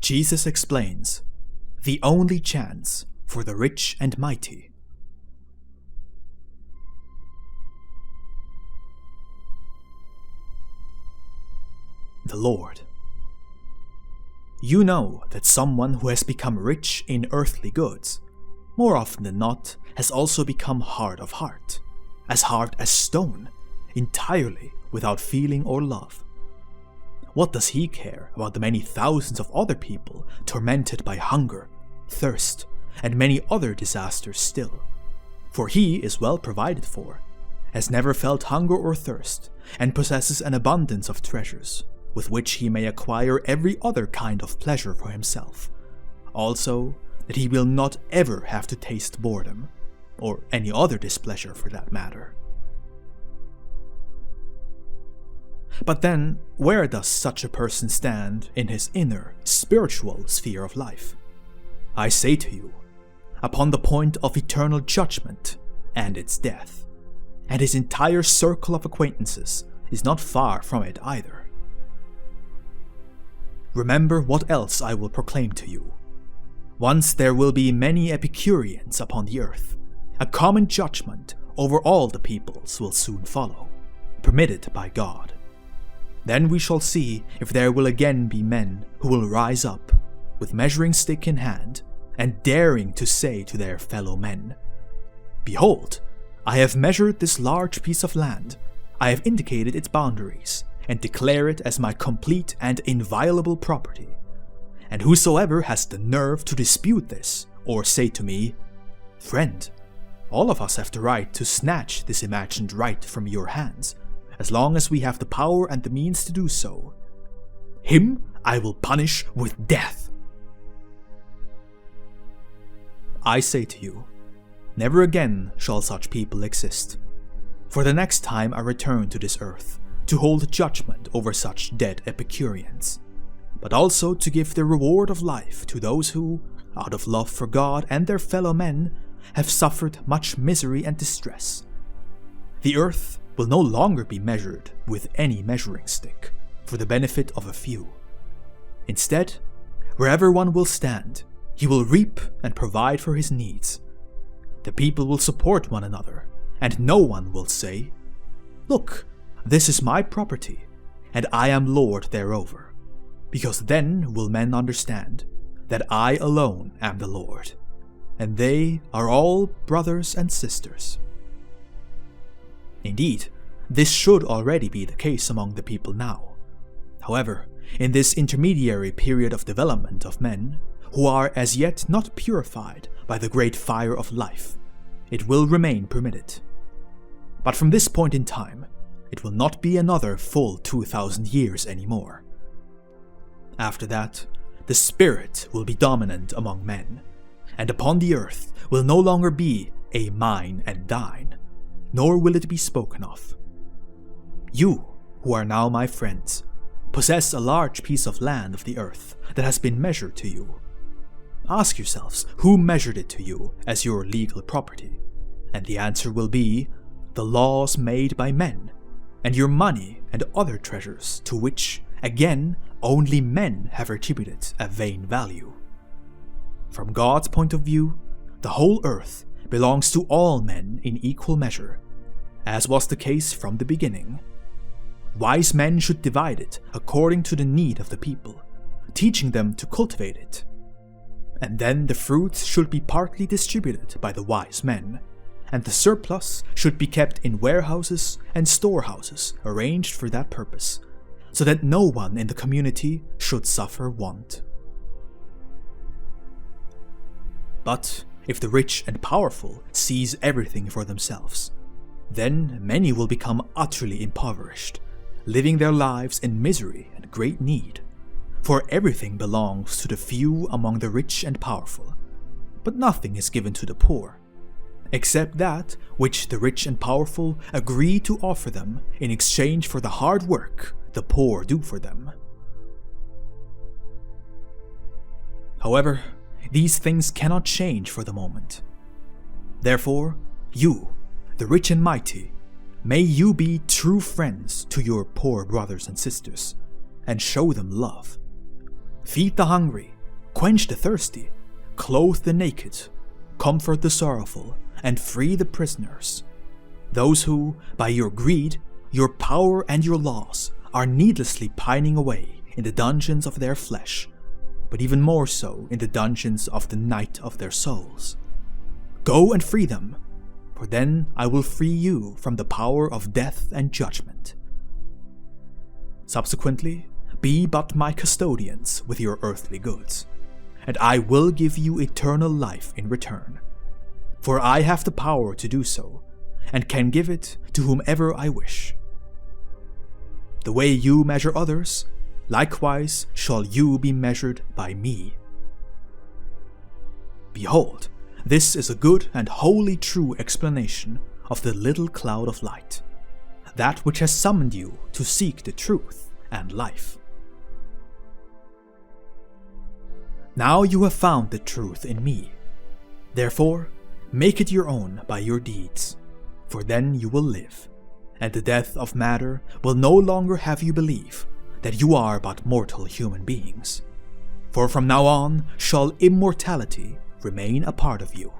Jesus explains the only chance for the rich and mighty. The Lord. You know that someone who has become rich in earthly goods, more often than not, has also become hard of heart, as hard as stone, entirely without feeling or love. What does he care about the many thousands of other people tormented by hunger, thirst, and many other disasters still? For he is well provided for, has never felt hunger or thirst, and possesses an abundance of treasures, with which he may acquire every other kind of pleasure for himself. Also, that he will not ever have to taste boredom, or any other displeasure for that matter. But then, where does such a person stand in his inner, spiritual sphere of life? I say to you, upon the point of eternal judgment and its death, and his entire circle of acquaintances is not far from it either. Remember what else I will proclaim to you. Once there will be many epicureans upon the earth. A common judgment over all the peoples will soon follow, permitted by God. Then we shall see if there will again be men who will rise up, with measuring stick in hand, and daring to say to their fellow men, "Behold, I have measured this large piece of land, I have indicated its boundaries, and declare it as my complete and inviolable property. And whosoever has the nerve to dispute this, or say to me, 'Friend, all of us have the right to snatch this imagined right from your hands, as long as we have the power and the means to do so,' him I will punish with death." I say to you, never again shall such people exist. For the next time I return to this earth, to hold judgment over such dead Epicureans, but also to give the reward of life to those who, out of love for God and their fellow men, have suffered much misery and distress. The earth will no longer be measured with any measuring stick, for the benefit of a few. Instead, wherever one will stand, he will reap and provide for his needs. The people will support one another, and no one will say, "Look, this is my property, and I am lord thereover," because then will men understand that I alone am the Lord, and they are all brothers and sisters. Indeed, this should already be the case among the people now. However, in this intermediary period of development of men, who are as yet not purified by the great fire of life, it will remain permitted. But from this point in time, it will not be another full 2,000 years anymore. After that, the spirit will be dominant among men, and upon the earth will no longer be a mine and thine, nor will it be spoken of. You, who are now my friends, possess a large piece of land of the earth that has been measured to you. Ask yourselves who measured it to you as your legal property, and the answer will be the laws made by men, and your money and other treasures to which, again, only men have attributed a vain value. From God's point of view, the whole earth belongs to all men in equal measure, as was the case from the beginning. Wise men should divide it according to the need of the people, teaching them to cultivate it. And then the fruits should be partly distributed by the wise men, and the surplus should be kept in warehouses and storehouses arranged for that purpose, so that no one in the community should suffer want. But if the rich and powerful seize everything for themselves, then many will become utterly impoverished, living their lives in misery and great need. For everything belongs to the few among the rich and powerful, but nothing is given to the poor, except that which the rich and powerful agree to offer them in exchange for the hard work the poor do for them. However, these things cannot change for the moment. Therefore, you, the rich and mighty, may you be true friends to your poor brothers and sisters, and show them love. Feed the hungry, quench the thirsty, clothe the naked, comfort the sorrowful, and free the prisoners, those who, by your greed, your power, and your laws, are needlessly pining away in the dungeons of their flesh, but even more so in the dungeons of the night of their souls. Go and free them, for then I will free you from the power of death and judgment. Subsequently, be but my custodians with your earthly goods, and I will give you eternal life in return. For I have the power to do so, and can give it to whomever I wish. The way you measure others, likewise shall you be measured by me. Behold, this is a good and wholly true explanation of the little cloud of light, that which has summoned you to seek the truth and life. Now you have found the truth in me. Therefore, make it your own by your deeds, for then you will live, and the death of matter will no longer have you believe that you are but mortal human beings, for from now on shall immortality remain a part of you.